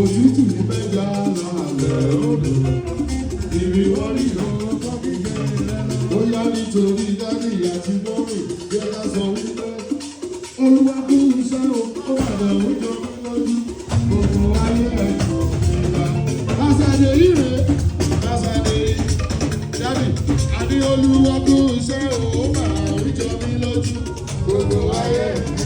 Òtútù ní mẹ́jà lálẹ́ odò. Ìbí wọ́n rí lọ kọ́kí gẹ́gẹ́. Bóyá nítorí dádì àti mọ́mì yẹ ká sọ wípé Olúwa kú iṣẹ́ o, ó wà lẹ́wọ́ jọ lójú. Gbogbo ayé ẹ̀jọ̀ ìgbà. Lásàdé ire, lásàdé dádì. Àní Olúwa kú iṣẹ́ o, ó wà lẹ́wọ́ jọ mí lójú. Gbogbo ayé ẹ̀jọ̀.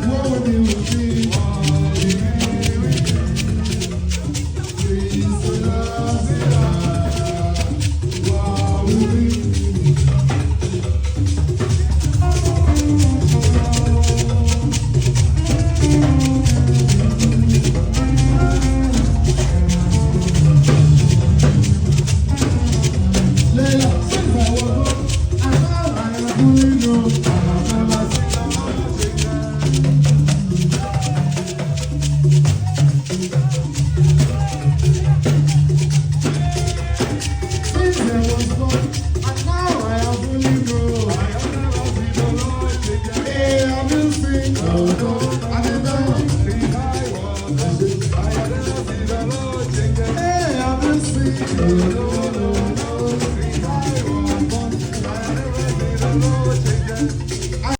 What would you